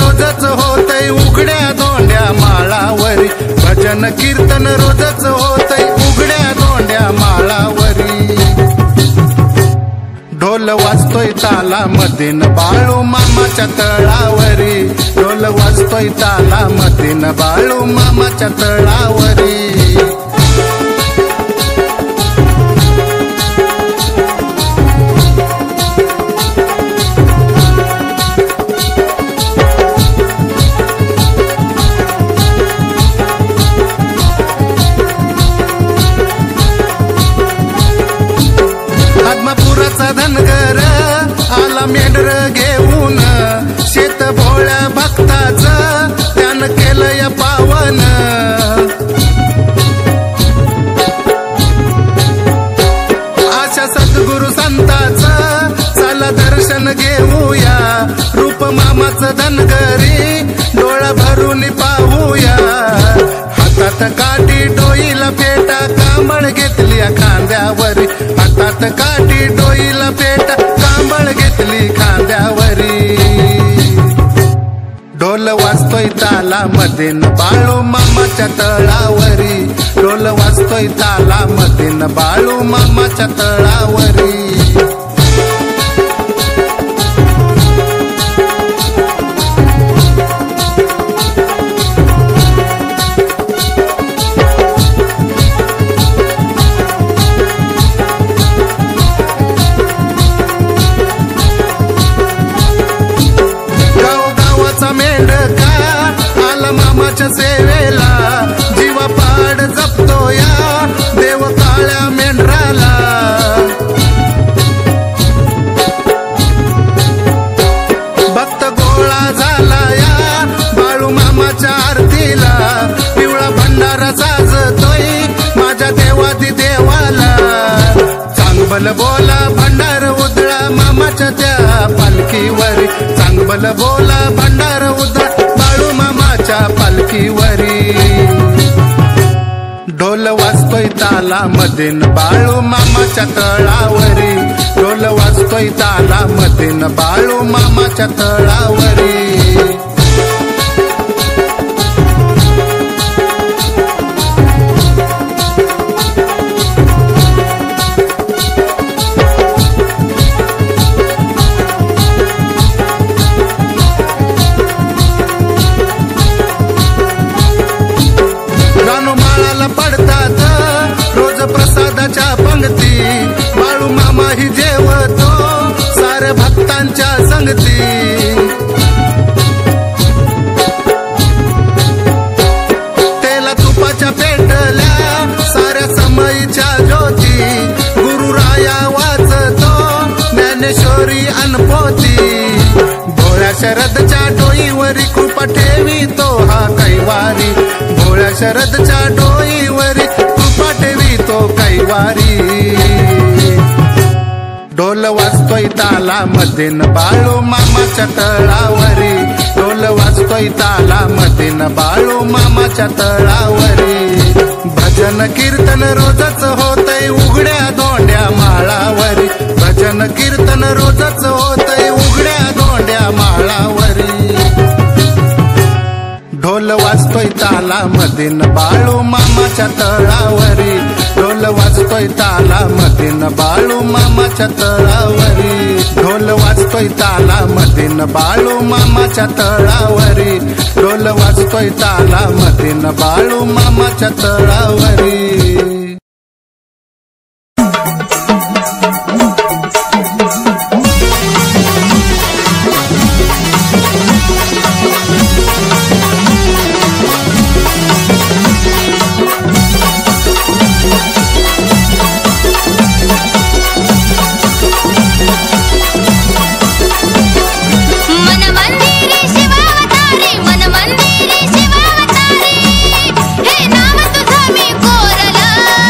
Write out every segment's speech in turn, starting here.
रोजच होतय उघड्या धोंड्या माळावरी, भजन कीर्तन रोजच होतय उघड्या धोंड्या माळावरी। ढोल वाजतोय तालामधीन बाळू मामाच्या तळावरी, ढोल वाजतोय तालामधीन बाळू मामाच्या तळावरी। आदमापुराचा धनगर आला मेंढर घेऊन, शेत भोळ्या भक्ताचं त्यानं केलंय पावन। आशा सद्गुरु संताचं चला दर्शन घेऊया, रूप मामाचं धनगरी डोळा भरून पाहूया। हातात काठी डोईला पेटा कांबळ घेतली खांद्यावरी, हातात काठी डोईला पेटा कांबळ घेतली खांद्यावरी। ढोल वाजतोय तालामधीन बाळू मामाच्या तळावरी, ढोल वाजतोय तालामधीन बाळू मामाच्या तळावरी। मामाच्या सेवेला जीवा पाड जपतो या देव काळ्या मेंढराला। भक्त गोळा झाला या बाळू मामाच्या आरतीला, पिवळा भंडारा साजतोय माझ्या देवादी देवाला। चांगबल बोला भंडार उधळा मामाच्या त्या पालखीवरी, चांगबल बोला भंडार उधळा बाळू मामाच्या पालखीवरी। ढोल वाजतोय तालामधीन बाळू मामाच्या तळावरी, ढोल वाजतोय तालामधीन बाळू मामाच्या तळावरी। पडतात रोज प्रसादाच्या पंक्ती, बाळू मामा ही जेवतो साऱ्या भक्तांच्या संगती। तेला तुपाच्या पेटल्या साऱ्या समईच्या ज्योती, गुरुराया वाचतो ज्ञानेश्वरी अनपोती। भोळ्या शरदच्या डोईवरी कृपा ठेवितो हा कैवारी, भोळ्या शरदच्या डोईवरी कृपा ठेवितो कैवारी। ढोल वाजतोय तालामधीन बाळू मामाच्या तळावरी, ढोल वाजतोय तालामधीन बाळू मामाच्या तळावरी। भजन कीर्तन रोजच होतय उघड्या धोंड्या माळावरी, भजन कीर्तन रोजच होतय उघड्या धोंड्या माळावरी। ढोल वाजतोय तालामधीन बाळू मामाच्या तळावरी, ढोल वाजतोय तालामधीन बाळू मामाच्या तळावरी, ढोल वाजतोय तालामधीन बाळू मामाच्या तळावरी, ढोल वाजतोय तालामधीन बाळू मामाच्या तळावरी। हे नाव तुझं मी कोरलं,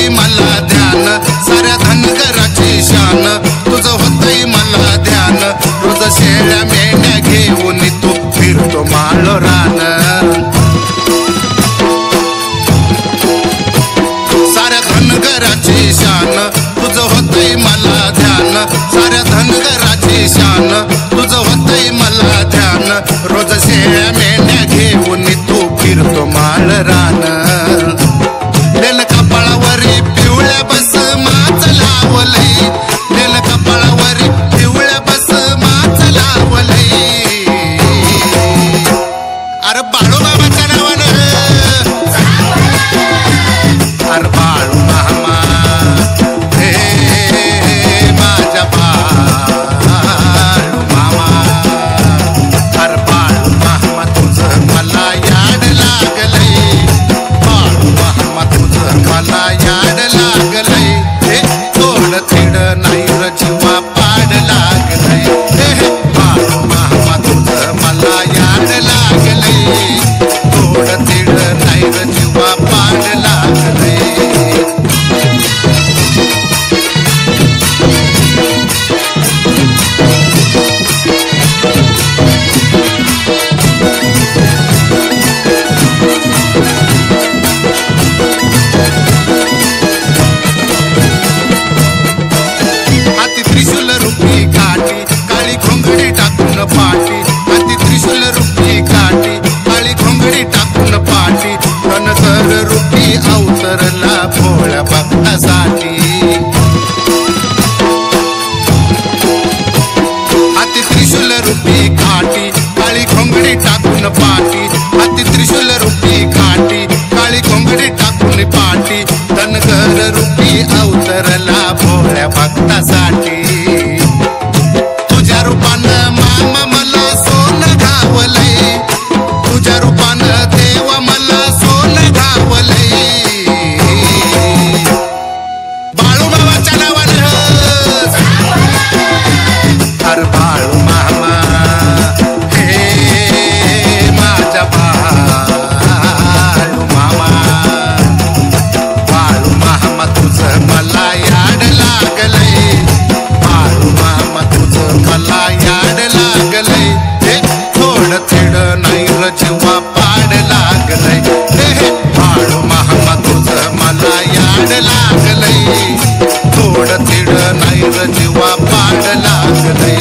मला ध्यान साऱ्या धनगराची शान तुझं होतंय मला ध्यान रोज शेळ्या मेंढ्या घेऊन तू फिरतो माळ रान साऱ्या धनगराची शान तुझं होतंय मला ध्यान साऱ्या धनगराची शान तुझं होतंय मला ध्यान रोज शेळ्या मेंढ्या घेऊन तू फिरतो माळ रान लेल कपाळावरी पिवळ्या बस माच लावलंय लेल कपाळावरी पिवळ्या बस माच लावलंय अरे बाळूमामाच्या नावानं अरे बाळू मामा हे माझ्या बाळू मामा अरे बाळू मामा तुझं मला याड लागलंय बाळू मामा तुझं मला याड लागलंय हे थोडं थिड नाही र जीवा पाड लागलंय हे बाळू मामा तुझं मला याड लागलंय थोडं थिड नाही र जीवा पाड लागलंय हाती त्रिशूल रूपी काठी काळी घोंगडी टाकून पाठी हाती त्रिशूल रूपी काठी काळी घोंगडी टाकून पाठी धनगर रूपी अवतरला भोळ्या भक्तासाठी हाती त्रिशूल रूपी काठी काळी घोंगडी टाकून पाठी हाती त्रिशूल रूपी काठी काळी घोंगडी टाकून पाठी धनगर रूपी अवतरला भोळ्या भक्तासाठी तुझ्या रूपानं मामा मला सोनं घावलंय तुझ्या रूपानं देवा मला सोनं घावलंय बाळूमामाच्या नावानं अरे बाळू मामा हे माझ्या बाळू मामा बाळू मामा तुझं मला याड लागलंय बाळू मामा तुझं मला याड लागलंय हे थोडं थिड नाही र जीवा पाड लागलंय हे बाळू मामा तुझं मला याड लागलंय थोडं थिड नाही र जीवा पाड लागलंय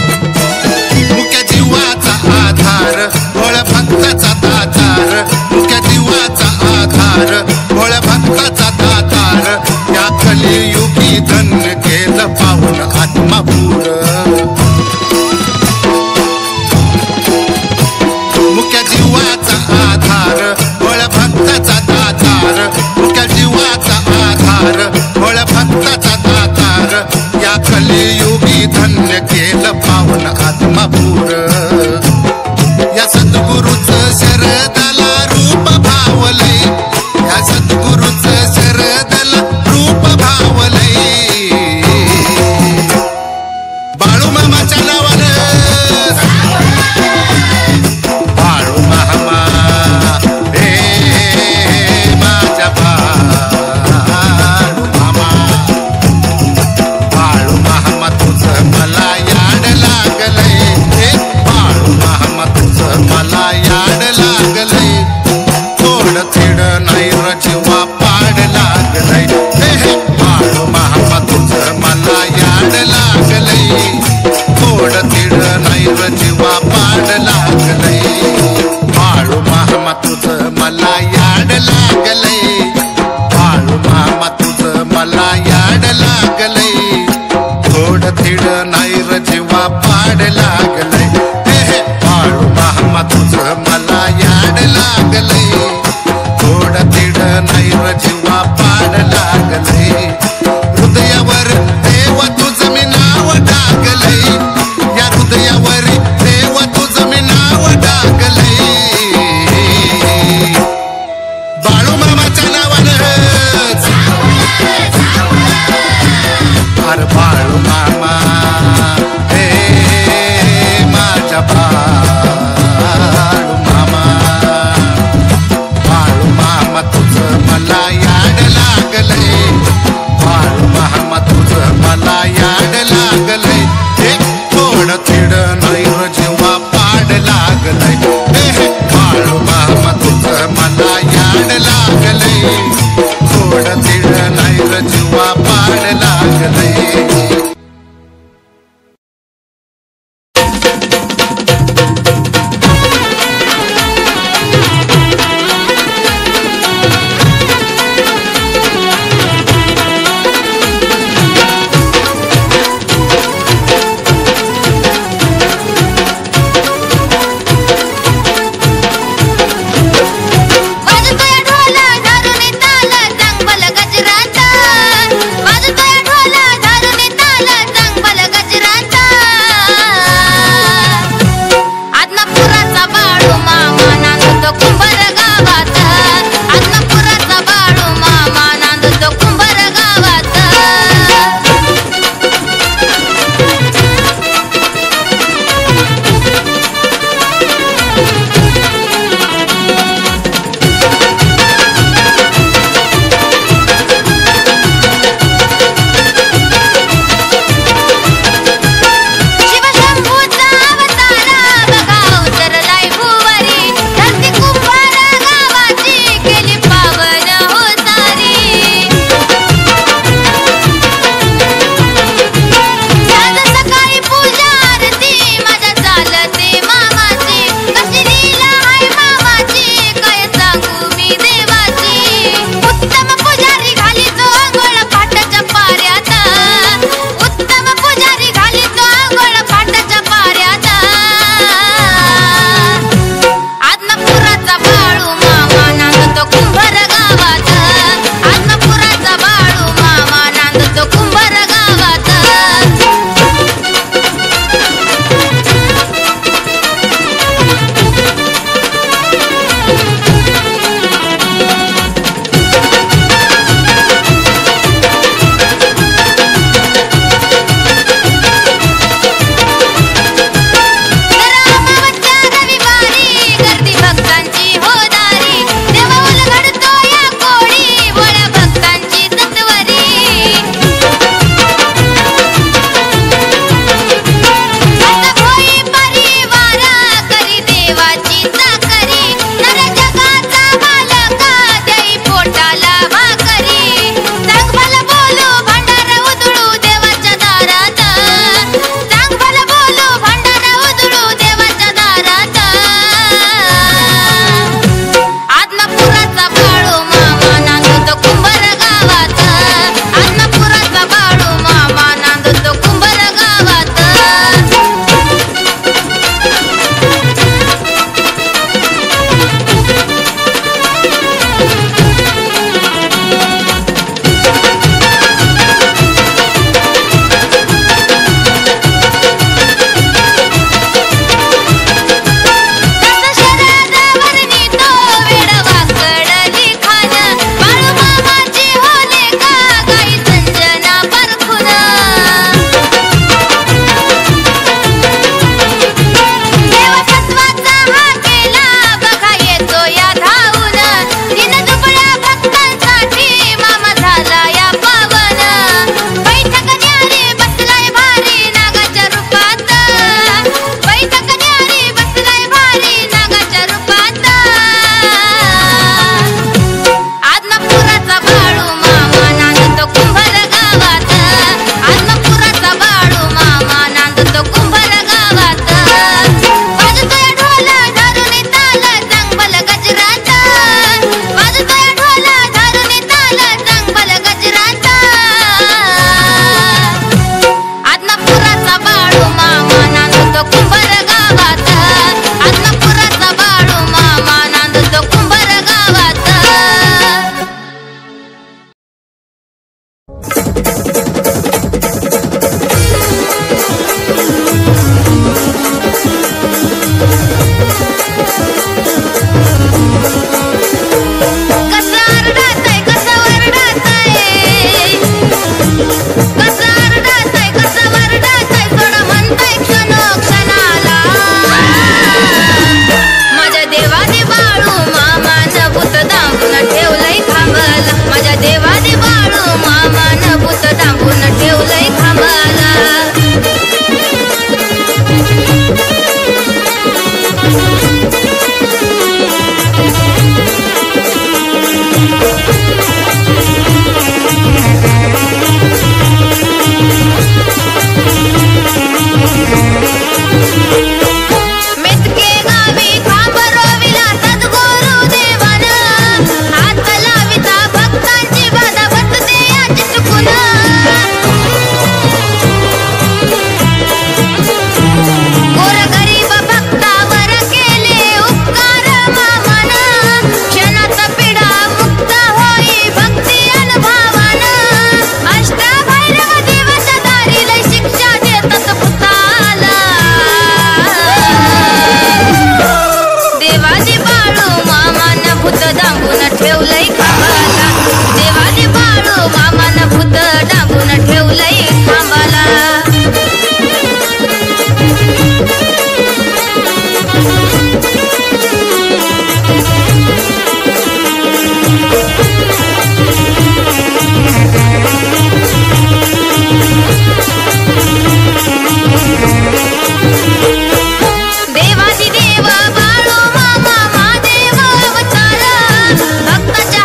मुक्या जीवाचा आधार भोळ्या भक्ताचा दातार मुक्या जीवाचा आधार भोळ्या भक्ताचा दातार या कलियुगी धन्य केलं पाहून आत्मापूर मुक्या जीवाचा आधार भोळ्या भक्ताचा दातार मुक्या जीवाचा आधार भोळ्या भक्ताचा दातार या कलियुगी धन्य केलं पाहून आत्मापूर या सद्गुरूचं शरदाला रूप भावलंय या ठेवलंय खांबाला, देवाने बाळू मामान भूत डांबून ठेवलंय खांबाला. देवाची देव बाळू मामा महादेव अवतार, भक्ताच्या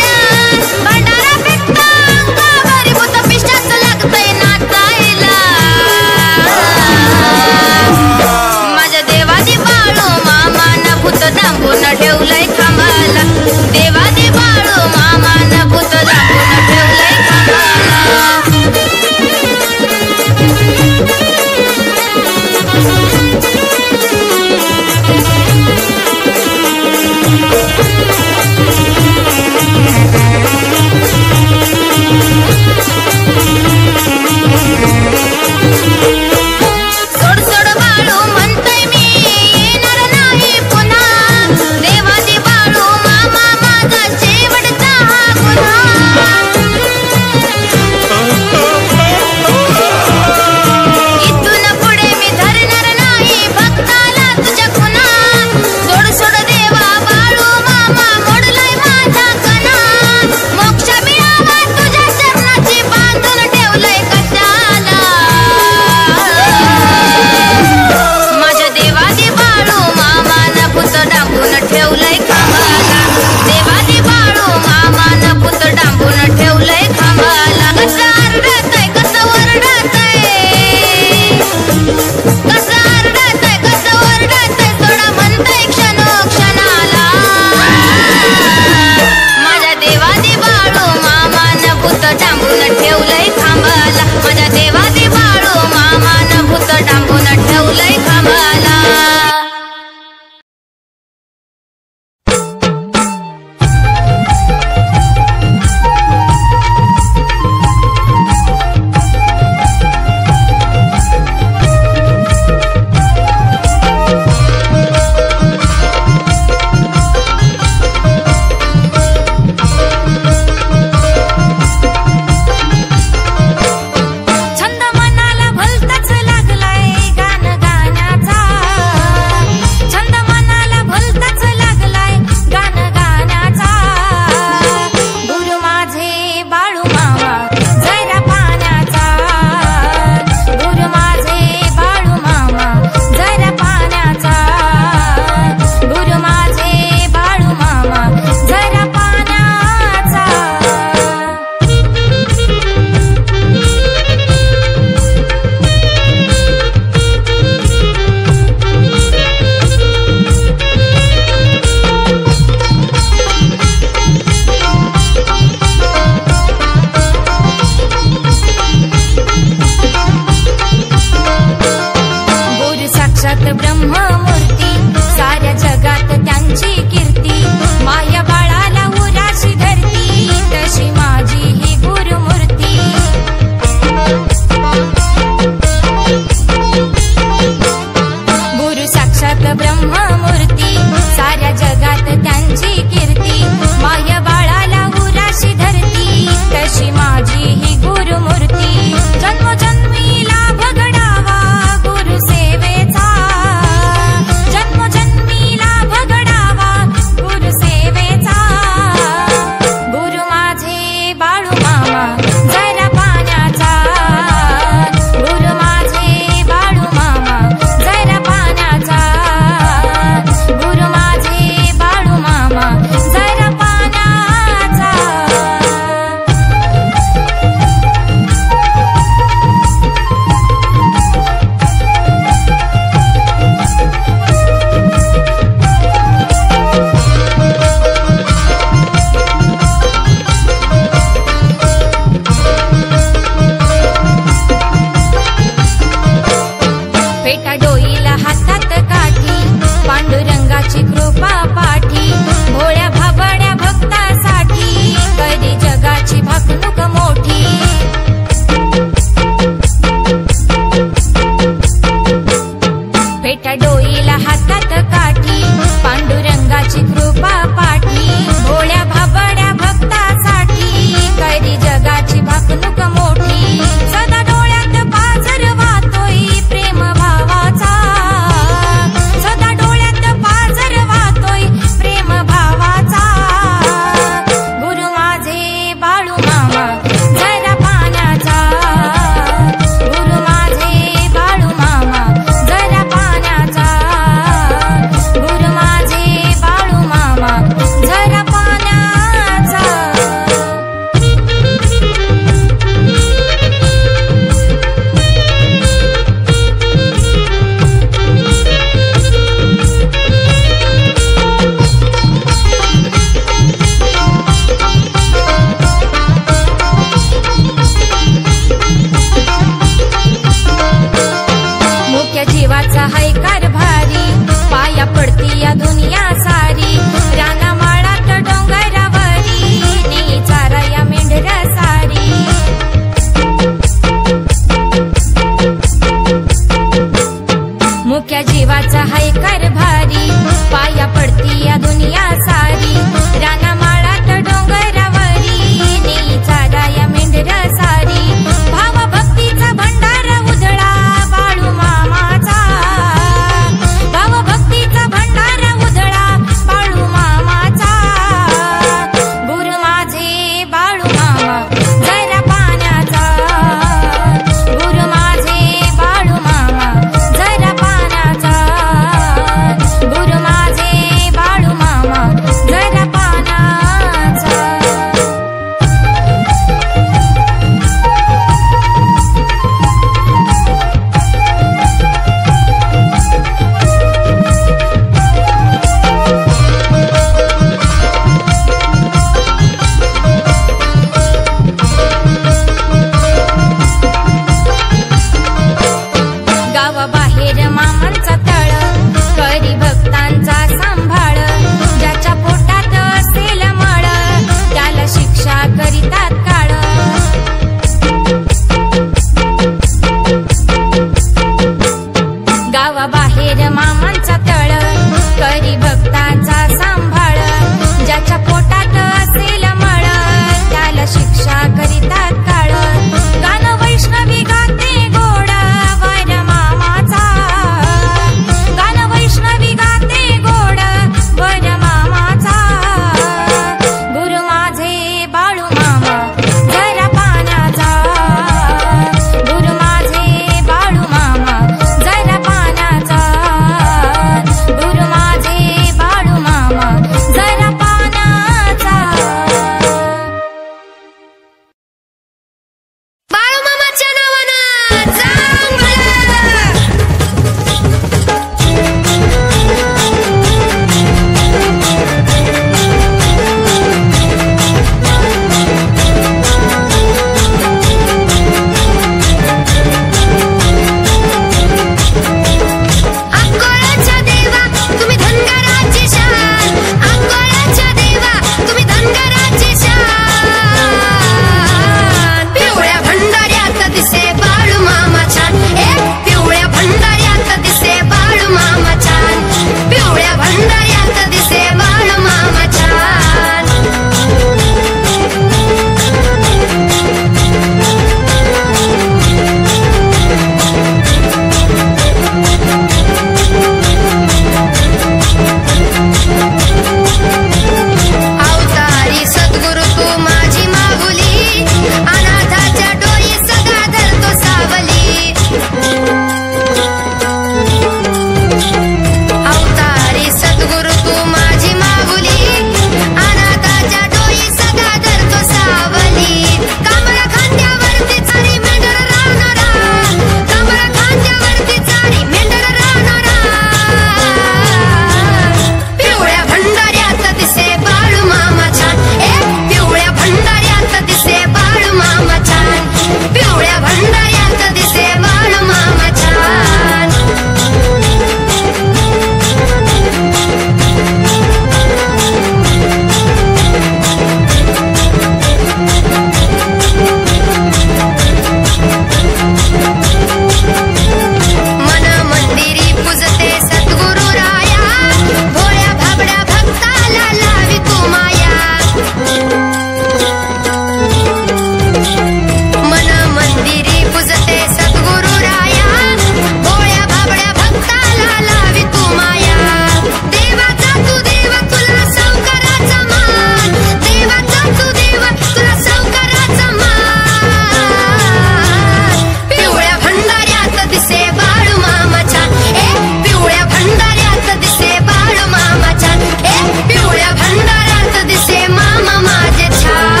भंडाऱ्यात दिसे मामा माझे छान.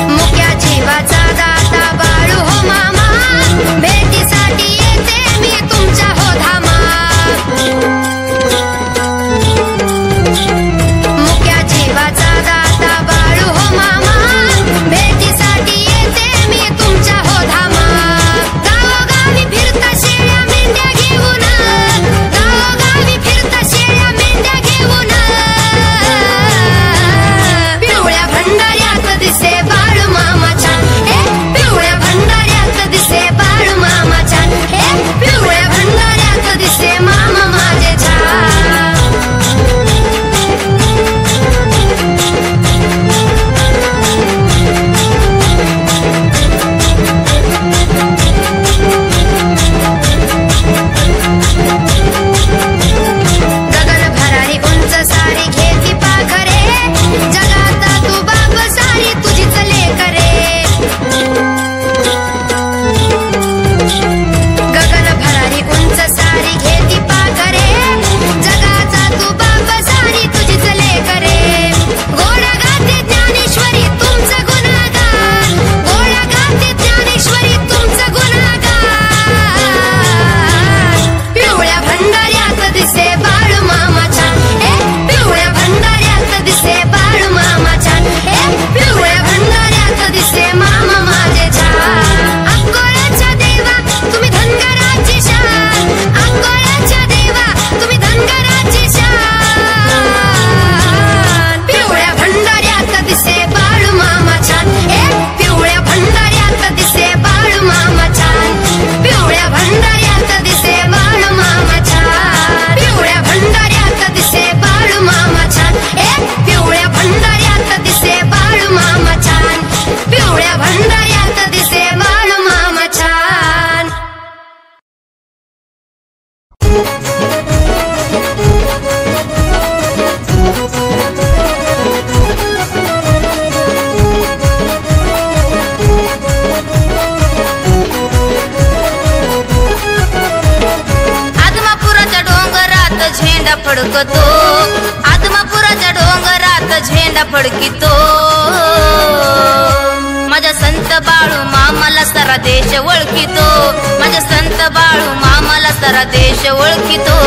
मुक्या जीवाचा दाता बाळू हो मामा, भेटीसाठी येते मी तुमच्या हो धामा. मुक्या जीवाचा दाता बाळू हो मामा, भेटीसाठी येते मी तुमच्या हो धामा. गावोगावी फिरता शेळ्या मेंढ्या घेऊन, गावोगावी फिरता शेळ्या मेंढ्या घेऊन, पिवळ्या भंडाऱ्यात दिसे बाळू मामा छान. हे पिवळ्या भंडाऱ्यात दिसे बाळू मामा छान. हे पिवळ्या भंडाऱ्यात दिसे मामा माझे छान. गगन भरारी उंच सारी घेती पाखरे, जगात तू बाप सारी तुझीच लेकरे. गगन भरारी उंच सारी घेती पाखरे, जगाचा तू बाप सारी तुझीच लेकरे. गोड गाते ज्ञानेश्वरी तुमचं गुणगान, गोड गाते ज्ञानेश्वरी तुमचं गुणगान. पिवळ्या भंडाऱ्यात दिसे बाळू मामा छान. हे पिवळ्या भंडाऱ्यात दिसे बाळू मामा छान. हे पिवळ्या भंडाऱ्यात दिसे मामा माझे छान. अक्कोळ्याच्या देवा तुम्ही धनगराची शान, अक्कोळ्याच्या देवा तुम्ही धनगराची शान. पिवळ्या भंडाऱ्यात दिसे बाळू मामा छान. हे पिवळ्या भंडाऱ्यात दिसे बाळू मामा छान. पिवळ्या भंडाऱ्यात दिसे बाळू मामा छान. पिवळ्या भंडाऱ्यात दिसे बाळू मामा छान. हे पिवळ्या भंडाऱ्यात दिसे बाळू मामा छान. पिवळ्या भंडाऱ्यात दिसे बाळू मामा छान. आदमापुराच्या डोंगरात झेंडा फडकतो, आदमापुराच्या डोंगरात झेंडा फडकितो. माझ्या संत बाळू मामाला सारा देश ओळखितो, माझ्या संत बाळू मामाला सारा देश ओळखितो.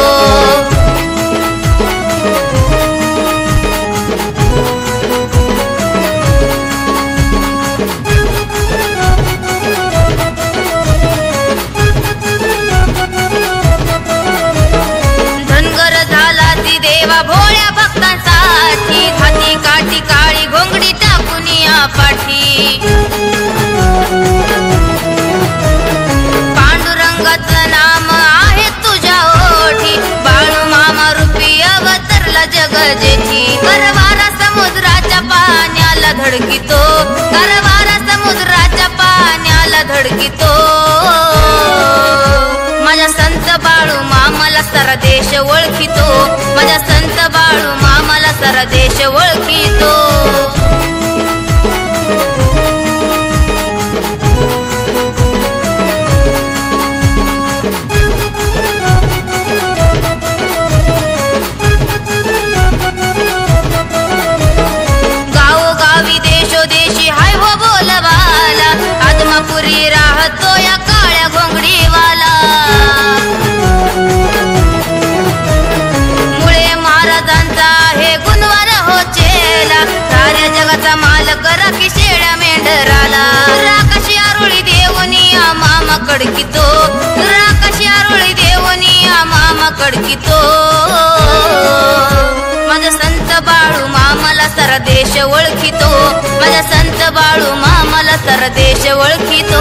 धनगर झाला ती देवा भोळ्या भक्तांसाठी, हाती काठी काळी घोंगडी टाकून या पाठी. पांडुरंगाचं नाम आहे तुझ्या ओठी, बाळू मामा रूपी अवतरला जग जेठी. करवारा समुद्राच्या पाण्याला धडकितो, करवारा समुद्राच्या पाण्याला धडकितो. माझ्या संत बाळू मामाला सारा देश ओळखितो, माझ्या संत बाळू मामाला सारा देश ओळखितो. गावोगावी देशोदेशी हाय हो बोलवाला, आदमापुरी राहतो या काळ्या घोंगडीवाला. मुळे महाराजांचा हे गुणवार हो चेला, साऱ्या जगाचा मालक राखी शेळ्या मेंढराला. राकाशी आरोळी देवनिया मामा कडकितो, राकाशी आरोळी देवनिया मामा कडकितो. माझा संत बाळू मामाला सारा देश ओळखितो, माझा संत बाळू मामाला सारा देश ओळखितो.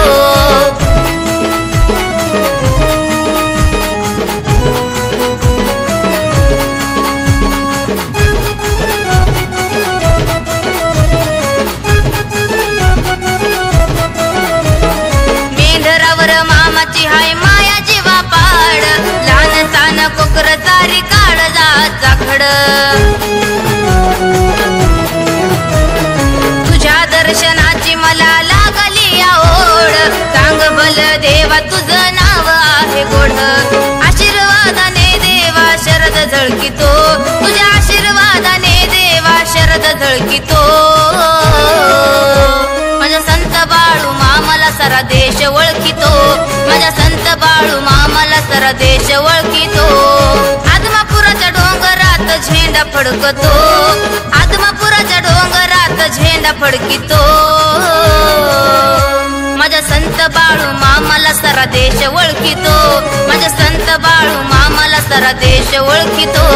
कोकर तारी काळ जाचा खड. झळकितो तुझ्या आशीर्वादाने देवा शरद झळकितो माझ्या संत बाळू मामाला सारा देश ओळखितो माझ्या संत बाळू मामाला सारा देश ओळखितो आदमापुराच्या डोंगरात झेंडा फडकतो आदमापुराच्या डोंगरात झेंडा फडकितो माझ्या संत बाळू मामाला सारा देश ओळखितो माझ्या संत बाळू मामाला सारा देश ओळखितो